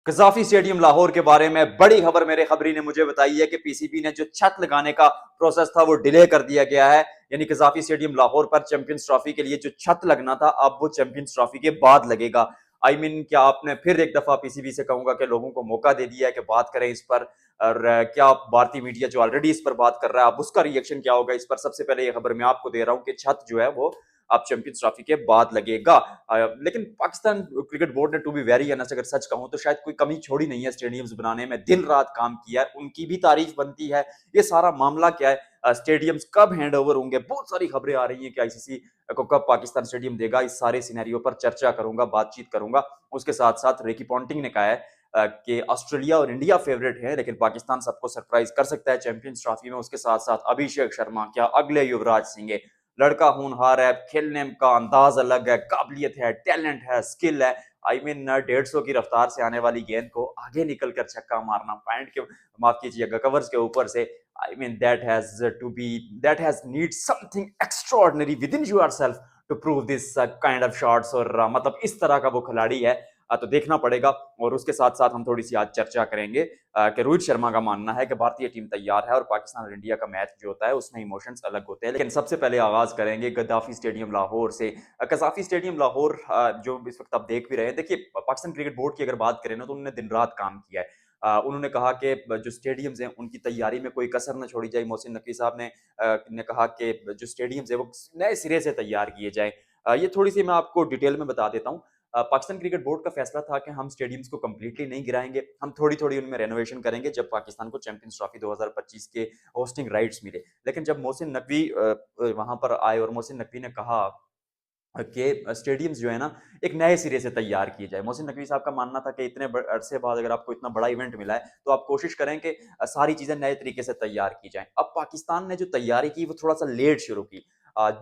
कज़ाफ़ी stadium Lahore के बारे में बड़ी खबर मेरे खबरी ने मुझे बताई है कि पीसीबी ने जो छत लगाने का प्रोसेस था वो डिले कर दिया गया है। यानी कज़ाफ़ी स्टेडियम लाहौर पर चैंपियंस ट्रॉफी के लिए जो छत लगना था अब वो चैंपियंस ट्रॉफी के बाद लगेगा। क्या आपने फिर एक दफा पीसीबी से कहूंगा कि लोगों को मौका दे दिया है कि बात करें इस पर। और क्या भारतीय मीडिया जो ऑलरेडी इस पर बात कर रहा है अब उसका रिएक्शन क्या होगा इस पर। सबसे पहले ये खबर मैं आपको दे रहा हूं कि छत जो है वो अब चैंपियंस ट्रॉफी के बाद लगेगा। लेकिन पाकिस्तान क्रिकेट बोर्ड ने टू बी वेरी ऑनेस्ट अगर सच कहूं तो शायद कोई कमी छोड़ी नहीं है स्टेडियम्स बनाने में, दिन रात काम किया है, उनकी भी तारीफ बनती है। ये सारा मामला क्या है, स्टेडियम्स कब हैंड ओवर होंगे, बहुत सारी खबरें आ रही हैं कि आईसीसी को कब पाकिस्तान स्टेडियम देगा। इस सारे सिनेरियो पर चर्चा करूंगा, बातचीत करूंगा। उसके साथ साथ रिकी पॉन्टिंग ने कहा है कि ऑस्ट्रेलिया और इंडिया फेवरेट है लेकिन पाकिस्तान सबको सरप्राइज कर सकता है चैंपियंस ट्रॉफी में। उसके साथ साथ अभिषेक शर्मा क्या अगले युवराज सिंह है। लड़का होनहार है, खेलने का अंदाज अलग है, काबिलियत है, टैलेंट है, स्किल है। 150 की रफ्तार से आने वाली गेंद को आगे निकल कर छक्का मारना, पॉइंट के माफ कीजिएगा कवर्स के ऊपर से, that has need something extraordinary within yourself to prove this kind of shots। और मतलब इस तरह का वो खिलाड़ी है। तो देखना पड़ेगा। और उसके साथ साथ हम थोड़ी सी आज चर्चा करेंगे कि रोहित शर्मा का मानना है कि भारतीय टीम तैयार है और पाकिस्तान और इंडिया का मैच जो होता है उसमें इमोशंस अलग होते हैं। लेकिन सबसे पहले आगाज करेंगे गद्दाफी स्टेडियम लाहौर से। कज़ाफी स्टेडियम लाहौर जो इस वक्त आप देख भी रहे हैं, देखिए पाकिस्तान क्रिकेट बोर्ड की अगर बात करें ना तो उन्होंने दिन रात काम किया है। उन्होंने कहा कि जो स्टेडियम्स हैं उनकी तैयारी में कोई कसर न छोड़ी जाए। मोहसिन नकवी साहब ने कहा कि जो स्टेडियम्स है वो नए सिरे से तैयार किए जाए। ये थोड़ी सी मैं आपको डिटेल में बता देता हूँ। पाकिस्तान क्रिकेट बोर्ड का फैसला था कि हम स्टेडियम्स को कंप्लीटली नहीं गिराएंगे, हम थोड़ी थोड़ी उनमें रेनोवेशन करेंगे जब पाकिस्तान को चैंपियंस ट्रॉफी 2025 के होस्टिंग राइट्स मिले। लेकिन जब मोहसिन नकवी वहां पर आए और मोहसिन नकवी ने कहा कि स्टेडियम्स जो है ना एक नए सिरे से तैयार किए जाए। मोहसिन नकवी साहब का मानना था कि इतने अरसे बाद अगर आपको इतना बड़ा इवेंट मिला है तो आप कोशिश करें कि सारी चीजें नए तरीके से तैयार की जाएं। अब पाकिस्तान ने जो तैयारी की वो थोड़ा सा लेट शुरू की।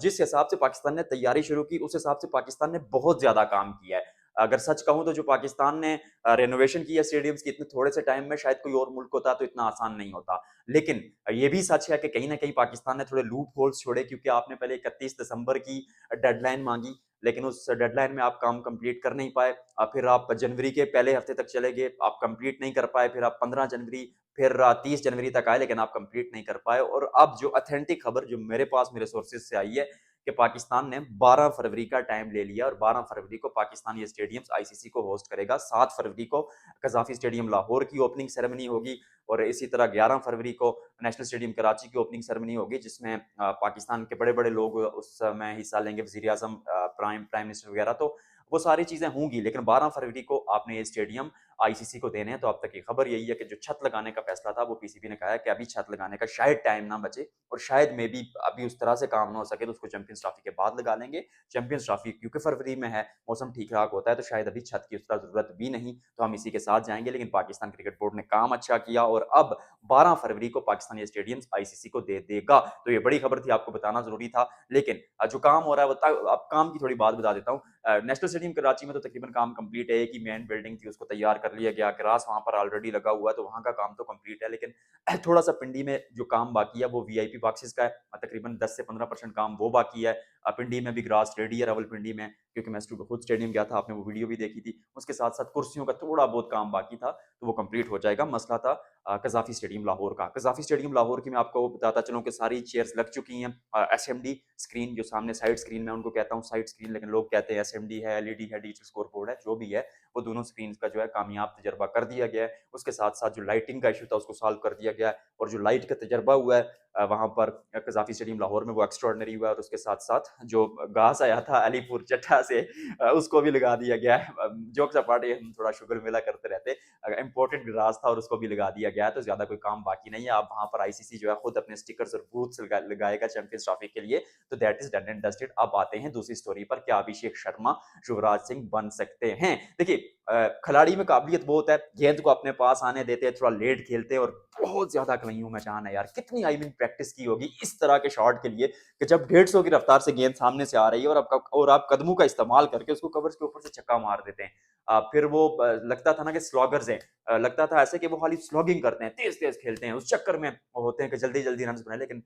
जिस हिसाब से पाकिस्तान ने तैयारी शुरू की उस हिसाब से पाकिस्तान ने बहुत ज्यादा काम किया है। अगर सच कहूं तो जो पाकिस्तान ने रेनोवेशन किया स्टेडियम्स की इतने थोड़े से टाइम में शायद कोई और मुल्क होता तो इतना आसान नहीं होता। लेकिन ये भी सच है कि कहीं ना कहीं पाकिस्तान ने थोड़े लूप होल्स छोड़े, क्योंकि आपने पहले 31 दिसंबर की डेडलाइन मांगी लेकिन उस डेडलाइन में आप काम कंप्लीट कर नहीं पाए। फिर आप जनवरी के पहले हफ्ते तक चले गए, आप कंप्लीट नहीं कर पाए। फिर आप 15 जनवरी, फिर 30 जनवरी तक आए लेकिन आप कंप्लीट नहीं कर पाए। और अब जो अथेंटिक खबर जो मेरे पास मेरे सोर्सेज से आई है कि पाकिस्तान ने 12 फरवरी का टाइम ले लिया और 12 फरवरी को पाकिस्तान ये स्टेडियम्स आईसीसी को होस्ट करेगा। 7 फरवरी को कजाफी स्टेडियम लाहौर की ओपनिंग सेरेमनी होगी और इसी तरह 11 फरवरी को नेशनल स्टेडियम कराची की ओपनिंग सेरेमनी होगी जिसमें पाकिस्तान के बड़े बड़े लोग उस समय हिस्सा लेंगे, वजीर आजम, प्राइम प्राइम मिनिस्टर वगैरह। तो वो सारी चीजें होंगी लेकिन 12 फरवरी को आपने ये स्टेडियम आईसीसी को देने हैं। तो अब तक की खबर यही है कि जो छत लगाने का फैसला था वो पीसीबी ने कहा है कि अभी छत लगाने का शायद टाइम ना बचे और शायद मे बी अभी उस तरह से काम ना हो सके तो उसको चैंपियंस ट्रॉफी के बाद लगा लेंगे। चैंपियंस ट्रॉफी क्योंकि फरवरी में है, मौसम ठीक ठाक होता है तो शायद अभी छत की उस तरह जरूरत भी नहीं, तो हम इसी के साथ जाएंगे। लेकिन पाकिस्तान क्रिकेट बोर्ड ने काम अच्छा किया और अब 12 फरवरी को पाकिस्तान ये स्टेडियम आईसीसी को दे देगा। तो ये बड़ी खबर थी, आपको बताना जरूरी था। लेकिन जो काम हो रहा है वो अब काम की थोड़ी बात बता देता हूँ। नेशनल स्टेडियम कराची में तो तकरीबन काम कंप्लीट है। एक ही मेन बिल्डिंग थी उसको तैयार कर लिया गया, ग्रास वहां पर ऑलरेडी लगा हुआ है तो वहां का काम तो कंप्लीट है। लेकिन थोड़ा सा पिंडी में जो काम बाकी है वो वीआईपी बॉक्सेस का है। तकरीबन 10 से 15% काम वो बाकी है। पिंडी में भी ग्रास रेडी है, रावलपिंडी में, क्योंकि मैं खुद स्टेडियम गया था, आपने वो वीडियो भी देखी थी। उसके साथ साथ कुर्सियों का थोड़ा बहुत काम बाकी था तो वो कंप्लीट हो जाएगा। मसला था कजाफी स्टेडियम लाहौर का। कजाफी स्टेडियम लाहौर की मैं आपको बताता चलूं कि सारी चेयर्स लग चुकी हैं। एसएमडी स्क्रीन जो सामने साइड स्क्रीन, मैं उनको कहता हूँ साइड स्क्रीन लेकिन लोग कहते हैं एसएमडी है, एलईडी है, डिजिटल स्कोर बोर्ड है, जो भी है वो दोनों स्क्रीन का जो है कामयाब तजर्बा कर दिया गया है। उसके साथ साथ जो लाइटिंग का इशू था उसको सॉल्व कर दिया गया है और जो लाइट का तजर्बा हुआ है वहां पर कजाफी स्टेडियम लाहौर में वो एक्स्ट्रॉर्डनरी हुआ है। और उसके साथ साथ जो घास आया था अलीपुर चट्टा से उसको भी लगा दिया गया है। जोक्स अपार्ट, हम थोड़ा शुगर मेला करते रहते, इंपोर्टेड ग्रास था और उसको भी लगा दिया गया है तो ज्यादा कोई काम बाकी नहीं है। अब वहां पर आईसीसी जो है खुद अपने स्टिकर्स और बूथ्स लगाएगा चैंपियंस ट्रॉफी के लिए। तो that is done and dusted. अब आते हैं दूसरी स्टोरी पर, क्या अभिषेक शर्मा युवराज सिंह बन सकते हैं। देखिए खिलाड़ी में काबिलियत बहुत है, गेंद को अपने पास आने देते हैं, थोड़ा लेट खेलते हैं और बहुत ज्यादा कलाइयों में जान है यार। कितनी प्रैक्टिस की होगी इस तरह के शॉट के लिए कि जब 150 की रफ्तार से गेंद सामने से आ रही है और आप कदमों का इस्तेमाल करके उसको कवर्स के ऊपर से छक्का मार देते हैं। फिर वो लगता था ना कि स्लॉगर्स हैं, लगता था ऐसे कि वो खाली स्लॉगिंग करते हैं, तेज तेज खेलते हैं, उस चक्कर में होते हैं कि जल्दी जल्दी रन बनाए। लेकिन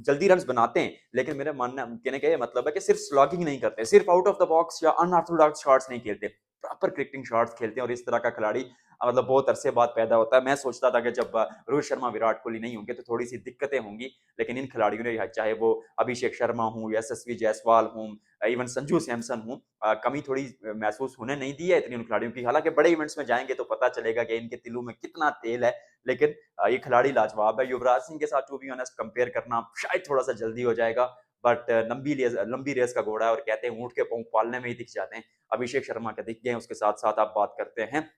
जल्दी रन बनाते हैं लेकिन मेरा मानना कहने का ये मतलब है कि सिर्फ स्लॉगिंग नहीं करते, सिर्फ आउट ऑफ द बॉक्स या अनऑर्थोडॉक्स शॉट्स नहीं खेलते। प्रॉपर क्रिकेटिंग शॉट्स खेलते हैं और इस तरह का खिलाड़ी मतलब बहुत अरसे बाद पैदा होता है। मैं सोचता था कि जब रोहित शर्मा, विराट कोहली नहीं होंगे तो थोड़ी-सी दिक्कतें होंगी, लेकिन इन खिलाड़ियों ने चाहे वो अभिषेक शर्मा हों, यशस्वी जायसवाल हों, इवन संजू सैमसन हों, कमी थोड़ी महसूस होने नहीं दी है इतनी उन खिलाड़ियों की। हालाँकि बड़े इवेंट्स में जाएँगे तो पता चलेगा कि इनके तिलों में कितना तेल है, लेकिन ये खिलाड़ी लाजवाब है। युवराज सिंह के साथ टू बी ऑनेस्ट कंपेयर करना शायद थोड़ा-सा जल्दी हो जाएगा, बट लंबी रेस का घोड़ा है और कहते हैं ऊँट के पंख पालने में ही दिख जाते हैं। अभिषेक शर्मा के दिख गए हैं, उसके साथ-साथ आप बात करते हैं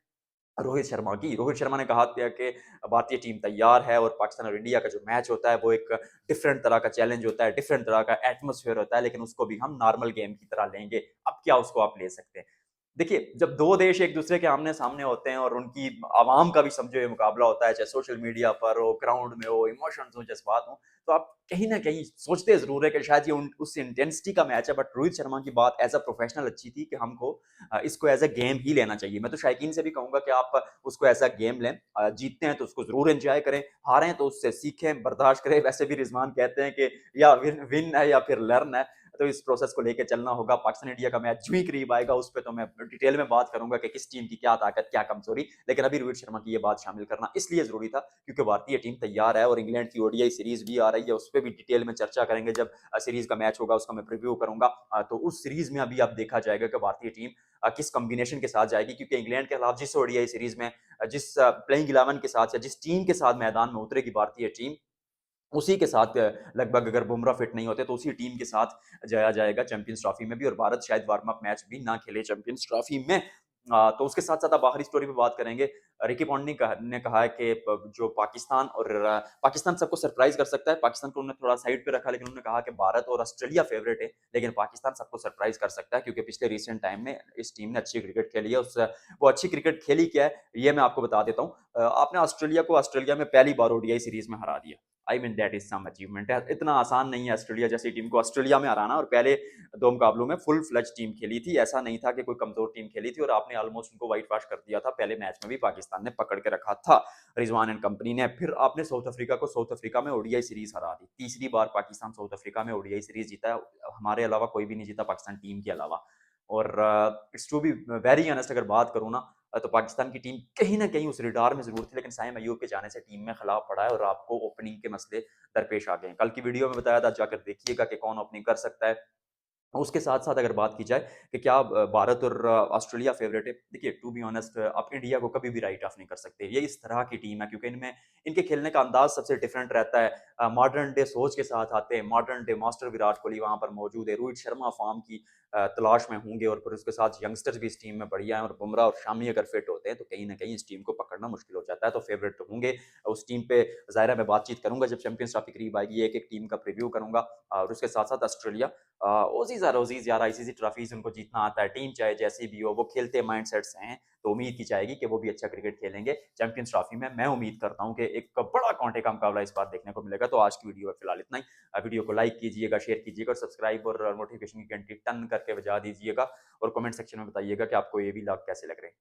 रोहित शर्मा की। रोहित शर्मा ने कहा था कि भारतीय टीम तैयार है और पाकिस्तान और इंडिया का जो मैच होता है वो एक डिफरेंट तरह का चैलेंज होता है, डिफरेंट तरह का एटमॉस्फेयर होता है, लेकिन उसको भी हम नॉर्मल गेम की तरह लेंगे। अब क्या उसको आप ले सकते हैं? देखिए, जब 2 देश एक-दूसरे के आमने-सामने होते हैं और उनकी आवाम का भी समझो ये मुकाबला होता है, चाहे सोशल मीडिया पर हो, ग्राउंड में हो, इमोशंस हों, जज़्बात हों, तो आप कहीं न कहीं सोचते ज़रूर है कि शायद ये उन उस इंटेंसिटी का मैच है, बट रोहित शर्मा की बात एज़ अ प्रोफेशनल अच्छी थी कि हमको इसको एज़ अ गेम ही लेना चाहिए। मैं तो शायकीन से भी कहूँगा कि आप उसको एज़ अ गेम लें। जीतते हैं तो उसको ज़रूर एन्जॉय करें, हारें तो उससे सीखें, बर्दाश्त करें। वैसे भी रिज़वान कहते हैं कि या विन विन है या फिर लर्न है। तो इस प्रोसेस को लेके चलना होगा। पाकिस्तान इंडिया का मैच जो ही करीब आएगा उस पे तो मैं डिटेल में बात करूँगा कि किस टीम की क्या ताकत, क्या कमज़ोरी। लेकिन अभी रोहित शर्मा की ये बात शामिल करना इसलिए ज़रूरी था क्योंकि भारतीय टीम तैयार है और इंग्लैंड की ओडीआई सीरीज़ भी आ रही है, उस पे भी डिटेल में चर्चा करेंगे जब सीरीज़ का मैच होगा उसका मैं प्रीव्यू करूँगा। तो उस सीरीज़ में अभी आप देखा जाएगा कि भारतीय टीम किस कॉम्बिनेशन के साथ जाएगी क्योंकि इंग्लैंड के खिलाफ जिस ओडीआई सीरीज़ में जिस प्लेइंग 11 के साथ या जिस टीम के साथ मैदान में उतरेगी भारतीय टीम उसी के साथ लगभग अगर बुमराह फिट नहीं होते तो उसी टीम के साथ जाया जाएगा चैंपियंस ट्रॉफी में भी और भारत शायद वार्म अप मैच भी ना खेले चैंपियंस ट्रॉफी में। तो उसके साथ-साथ अब आखिरी स्टोरी पे बात करेंगे। रिकी पॉन्टिंग ने कहा है कि जो पाकिस्तान और पाकिस्तान सबको सरप्राइज़ कर सकता है। पाकिस्तान को उन्होंने थोड़ा साइड पे रखा लेकिन उन्होंने कहा कि भारत और ऑस्ट्रेलिया फेवरेट है, लेकिन पाकिस्तान सबको सरप्राइज़ कर सकता है क्योंकि पिछले रिसेंट टाइम में इस टीम ने अच्छी क्रिकेट खेली है। वो अच्छी क्रिकेट खेली क्या है, ये मैं आपको बता देता हूँ। आपने ऑस्ट्रेलिया को ऑस्ट्रेलिया में पहली बार ओडीआई सीरीज़ में हरा दिया। I mean that is some achievement है। इतना आसान नहीं है ऑस्ट्रेलिया जैसी टीम को ऑस्ट्रेलिया में हराना और पहले 2 मुकाबलों में फुल फ्लेज टीम खेली थी। ऐसा नहीं था कि कोई कमज़ोर टीम खेली थी और आपने ऑलमोस्ट उनको व्हाइट वॉश कर दिया था। पहले मैच में भी पाकिस्तान ने पकड़ के रखा था, रिजवान एंड कंपनी ने। फिर आपने साउथ अफ्रीका को साउथ अफ्रीका में ओडीआई सीरीज़ हरा दी। तीसरी बार पाकिस्तान साउथ अफ्रीका में ओडीआई सीरीज़ जीता है। हमारे अलावा कोई भी नहीं जीता पाकिस्तान टीम के अलावा। और it's to be very honest अगर बात करूँ ना तो पाकिस्तान की टीम कहीं न कहीं उस रडार में ज़रूर थी, लेकिन साइम अय्यूब के जाने से टीम में खलाव पड़ा है और आपको ओपनिंग के मसले दरपेश आ गए हैं। कल की वीडियो में बताया था, जाकर देखिएगा कि कौन ओपनिंग कर सकता है। उसके साथ-साथ अगर बात की जाए कि क्या भारत और ऑस्ट्रेलिया फ़ेवरेट है? देखिए टू बी ऑनेस्ट आप इंडिया को कभी भी राइट ऑफ नहीं कर सकते। ये इस तरह की टीम है क्योंकि इनमें इनके खेलने का अंदाज़ सबसे डिफरेंट रहता है। मॉडर्न डे सोच के साथ आते हैं, modern day master Virat Kohli वहाँ पर मौजूद है। रोहित शर्मा फ़ॉर्म की तलाश में होंगे और फिर उसके साथ यंगस्टर्स भी इस टीम में बढ़िया हैं और बुमराह और शामी अगर फिट होते हैं तो कहीं न कहीं इस टीम को पकड़ना मुश्किल हो जाता है। तो फ़ेवरेट तो होंगे। उस टीम पे ज़ाहिर है मैं बातचीत करूँगा जब चैंपियंस ट्रॉफी करीब आएगी, एक-एक टीम का प्रीव्यू करूँगा और उसके साथ-साथ ऑस्ट्रेलिया ओजीज़ आर ओजीज़ यार आईसीसी ट्रॉफीज़ उनको जीतना आता है, टीम चाहे जैसी भी हो, वो खेलते माइंडसेट से हैं, तो उम्मीद की जाएगी कि वो भी अच्छा क्रिकेट खेलेंगे चैंपियंस ट्रॉफी में। मैं उम्मीद करता हूँ कि एक बड़ा कांटे का मुकाबला इस बार देखने को मिलेगा। तो आज की वीडियो में फिलहाल इतना ही। वीडियो को लाइक कीजिएगा, शेयर कीजिएगा और सब्सक्राइब और नोटिफिकेशन की घंटी टन करके बजा दीजिएगा और कमेंट सेक्शन में बताइएगा कि आपको ये व्लॉग कैसे लग रहे हैं।